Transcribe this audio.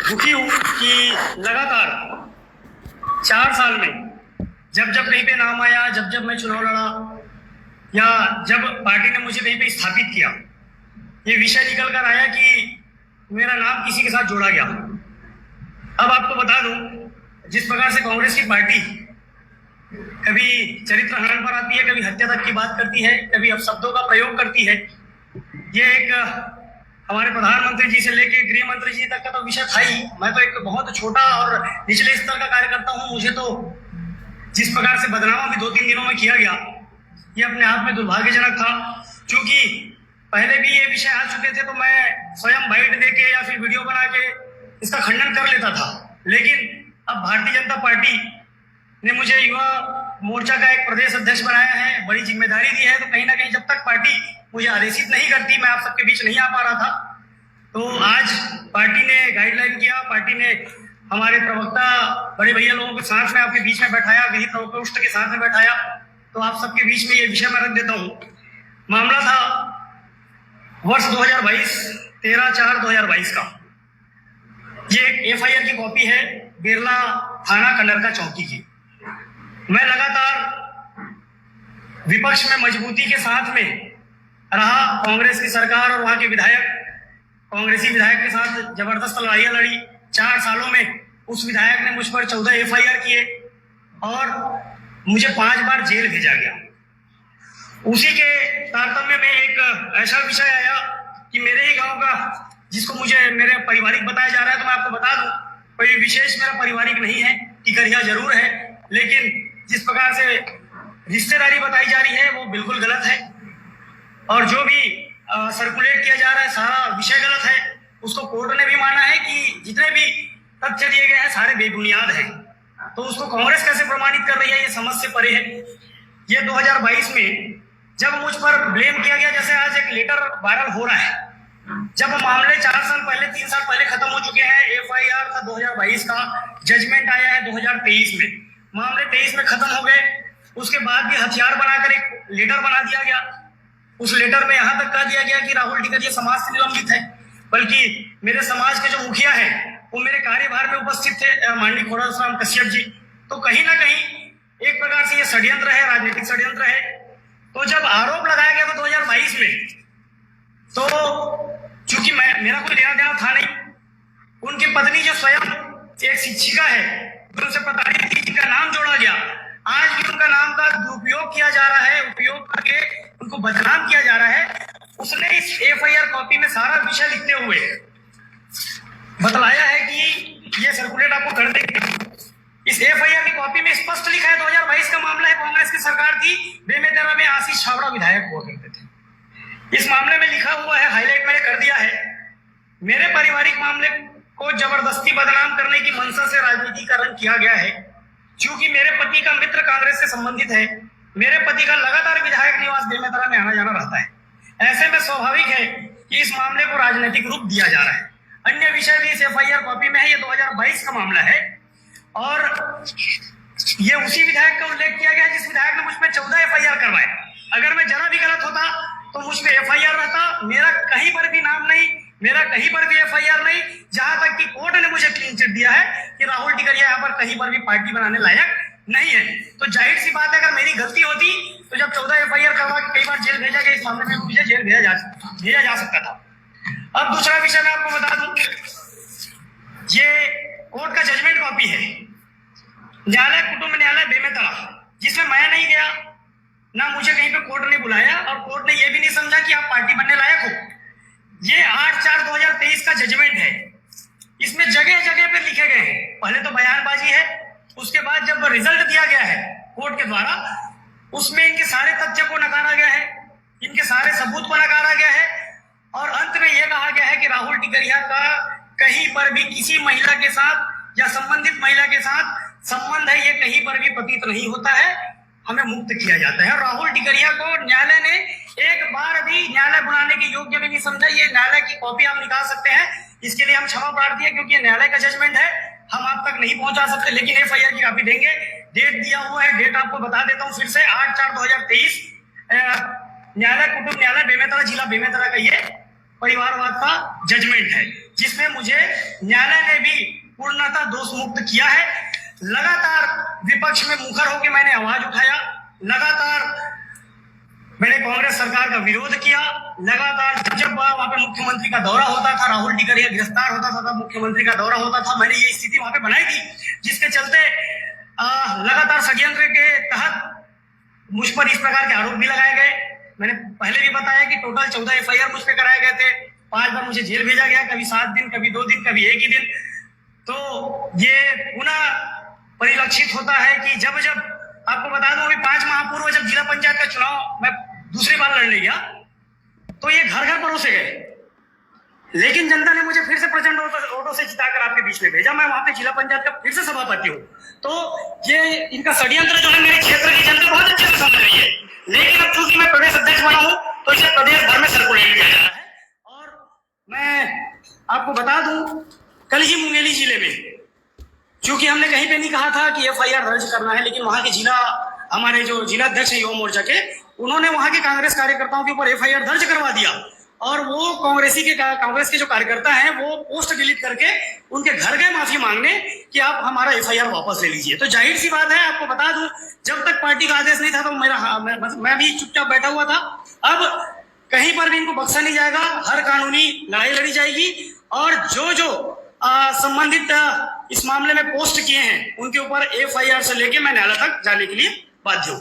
दुखी हूं कि लगातार 4 साल में जब जब कहीं पे नाम आया, जब जब मैं चुनाव लड़ा या जब पार्टी ने मुझे कहीं पे स्थापित किया, ये विषय निकल कर आया कि मेरा नाम किसी के साथ जोड़ा गया। अब आपको बता दूं, जिस प्रकार से कांग्रेस की पार्टी कभी चरित्र हनन पर आती है, कभी हत्या तक की बात करती है, कभी अपशब्दों का प्रयोग करती है। ये एक हमारे प्रधानमंत्री जी से लेके गृह मंत्री जी तक का तो विषय था ही। मैं तो एक बहुत छोटा और निचले स्तर का कार्यकर्ता हूं। मुझे तो जिस प्रकार से बदनाम अभी 2-3 दिनों में किया गया, ये अपने आप में दुर्भाग्यजनक था। क्योंकि पहले भी ये विषय आ चुके थे तो मैं स्वयं बाइट दे के या फिर वीडियो बना के इसका खंडन कर लेता था। लेकिन अब भारतीय जनता पार्टी ने मुझे युवा मोर्चा का एक प्रदेश अध्यक्ष बनाया है, बड़ी जिम्मेदारी दी है। तो कहीं ना कहीं जब तक पार्टी मुझे आदेशित नहीं करती, मैं आप सबके बीच नहीं आ पा रहा था। तो आज पार्टी ने गाइडलाइन किया, पार्टी ने हमारे प्रवक्ता बड़े भैया लोगों के साथ में आपके बीच में बैठाया, विधि प्रकोष्ठ के साथ में बैठाया। तो आप सबके बीच में ये विषय मैं रख देता हूँ। मामला था वर्ष 2022 13/4/2022 का। ये एक FIR की कॉपी है, बिरला थाना कंडरका चौकी की। मैं लगातार विपक्ष में मजबूती के साथ में रहा। कांग्रेस की सरकार और वहां के विधायक, कांग्रेसी विधायक के साथ जबरदस्त लड़ाइयां लड़ी। 4 सालों में उस विधायक ने मुझ पर 14 FIR किए और मुझे 5 बार जेल भेजा गया। उसी के तारतम्य में एक ऐसा विषय आया कि मेरे ही गांव का, जिसको मुझे मेरे पारिवारिक बताया जा रहा है, तो मैं आपको बता दूं, कोई विशेष मेरा पारिवारिक नहीं है, टिकरिया जरूर है, लेकिन जिस प्रकार से रिश्तेदारी बताई जा रही है वो बिल्कुल गलत है। और जो भी सर्कुलेट किया जा रहा है सारा विषय गलत है। उसको कोर्ट ने भी माना है कि जितने भी तथ्य दिए गए हैं सारे बेबुनियाद हैं। तो उसको कांग्रेस कैसे प्रमाणित कर रही है, ये समझ से परे है। ये 2022 में जब मुझ पर ब्लेम किया गया, जैसे आज एक लेटर वायरल हो रहा है, जब मामले 4 साल पहले 3 साल पहले खत्म हो चुके हैं। FIR था 2022 का, जजमेंट आया है 2023 में, मामले 23 में खत्म हो गए। उसके बाद भी हथियार बनाकर एक लेटर बना दिया गया। उस लेटर में यहां तक कह दिया गया कि राहुल टिकरिया समाज से निलंबित है। बल्कि मेरे समाज के जो मुखिया है वो मेरे कार्यभार में उपस्थित थे, माननीय खोड़ासाराम कश्यप जी। तो कहीं ना कहीं एक प्रकार से ये षड्यंत्र है, राजनीतिक षड्यंत्र है। तो जब आरोप लगाया गया था 2022 में, तो चूंकि मेरा कोई लेना देना था नहीं, उनकी पत्नी जो स्वयं एक शिक्षिका है, उनसे प्रताड़ित थी, जिनका नाम जोड़ा गया, आज भी उनका नाम का दुरुपयोग किया जा रहा है, उपयोग करके उनको बदनाम किया जा रहा है। उसने इस FIR कॉपी में सारा विषय लिखते हुए बतलाया है कि ये सर्कुलेट आपको कर देंगे। इस FIR की कॉपी में स्पष्ट लिखा है 2022 का मामला है, कांग्रेस की सरकार थी, बेमेतरा में आशीष छाबड़ा विधायक हुआ करते थे। इस मामले में लिखा हुआ है, हाईलाइट मैंने कर दिया है, मेरे पारिवारिक मामले को जबरदस्ती बदनाम करने की मंशा से राजनीतिकरण किया गया है। क्योंकि मेरे पति का मित्र कांग्रेस से संबंधित है, मेरे पति का लगातार विधायक निवास बेमेतरा में आना जाना रहता है। ऐसे में स्वाभाविक है कि इस मामले को राजनीतिक रूप दिया जा रहा है। अन्य विषय भी इस FIR कॉपी में है। ये 2022 का मामला है और ये उसी विधायक का उल्लेख किया गया जिस विधायक ने मुझ पर 14 FIR करवाए। अगर मैं जरा भी गलत होता तो मुझ पर FIR रहता। मेरा कहीं पर भी नाम नहीं, मेरा कहीं पर भी FIR नहीं, जहां तक कि कोर्ट ने मुझे क्लीन चिट दिया है कि राहुल टिकरिया यहाँ पर कहीं पर भी पार्टी बनाने लायक नहीं है। तो जाहिर सी बात है, अगर मेरी गलती होती तो जब 14 FIR करवा के कई बार जेल भेजा गया, इस मामले में मुझे जेल भेजा जा सकता था। अब दूसरा विषय मैं आपको बता दूं, ये कोर्ट का जजमेंट कॉपी है, न्यायालय कुटुंब न्यायालय बेमेतरा, जिसमें मैं नहीं गया, ना मुझे कहीं पे कोर्ट ने बुलाया और कोर्ट ने यह भी नहीं समझा कि आप पार्टी बनने लायक हो। ये 8/4/2023 का जजमेंट है। इसमें जगह जगह पे लिखे गए हैं, पहले तो बयानबाजी है, उसके बाद जब रिजल्ट दिया गया है कोर्ट के द्वारा, उसमें इनके सारे तथ्य को नकारा गया है, इनके सारे सबूत को नकारा गया है और अंत में यह कहा गया है कि राहुल टिकरिया का कहीं पर भी किसी महिला के साथ या संबंधित महिला के साथ संबंध है, ये कहीं पर भी प्रतीत नहीं होता है, हमें मुक्त किया जाता है। राहुल टिकरिया को न्यायालय ने एक बार भी न्यायालय बुलाने के योग्य भी नहीं समझा। ये न्यायालय की कॉपी आप निकाल सकते हैं, इसके लिए हम क्षमा प्रार्थी है, क्योंकि न्यायालय का जजमेंट है, हम आप तक नहीं पहुंचा सकते, लेकिन FIR की कॉपी देंगे। डेट दिया हुआ है, डेट आपको बता देता हूं फिर से, 8/4/2023, न्यायालय कुटुंब न्यायालय बेमेतरा, जिला बेमेतरा का ये परिवारवाद का जजमेंट है। जिसमें मुझे न्यायालय ने भी पूर्णतः दोष मुक्त किया है। लगातार विपक्ष में मुखर होकर मैंने आवाज उठाया, लगातार मैंने कांग्रेस सरकार का विरोध किया, लगातार जब वहां पे मुख्यमंत्री का दौरा होता था, राहुल टिकरिया गिरफ्तार होता था, तब मुख्यमंत्री का दौरा होता था, मैंने ये स्थिति वहां पे बनाई थी, जिसके चलते लगातार षड्यंत्र के तहत मुझ पर इस प्रकार के आरोप भी लगाए गए। मैंने पहले भी बताया कि टोटल 14 FIR मुझ पे कराए गए थे, 5 बार मुझे जेल भेजा गया, कभी 7 दिन, कभी 2 दिन, कभी 1 ही दिन। तो ये पुनः परिलक्षित होता है कि जब जब आपको बता दूं, अभी 5 माह पूर्व जब जिला पंचायत का चुनाव मैं दूसरी बार लड़ने गया, तो ये घर घर परोसे गए, लेकिन जनता ने मुझे फिर से प्रचंड वोटों से जिताकर आपके बीच में भेजा। मैं वहां पे जिला पंचायत का फिर से सभापति हूँ। तो ये इनका षड्यंत्र जो है मेरे क्षेत्र की जनता बहुत अच्छे से समझ रही है, लेकिन अब चूंकि मैं प्रदेश अध्यक्ष बना हूं तो इसे प्रदेश भर में सर्कुलेट किया जा रहा है। और मैं आपको बता दूं, कल ही मुंगेली जिले में, क्योंकि हमने कहीं पे नहीं कहा था कि FIR दर्ज करना है, लेकिन वहां के हमारे जो जिला अध्यक्ष है युवा मोर्चा के, उन्होंने वहां के कांग्रेस कार्यकर्ताओं के ऊपर FIR दर्ज करवा दिया। और वो कांग्रेस के जो कार्यकर्ता हैं वो पोस्ट डिलीट करके उनके घर गए माफी मांगने कि आप हमारा FIR वापस ले लीजिए। तो जाहिर सी बात है, आपको बता दूं, जब तक पार्टी का आदेश नहीं था तो मैं भी चुपचाप बैठा हुआ था। अब कहीं पर भी इनको बख्शा नहीं जाएगा, हर कानूनी लड़ाई लड़ी जाएगी, और जो संबंधित इस मामले में पोस्ट किए हैं उनके ऊपर FIR से लेके मैं न्यायालय तक जाने के लिए बाध्य हूं।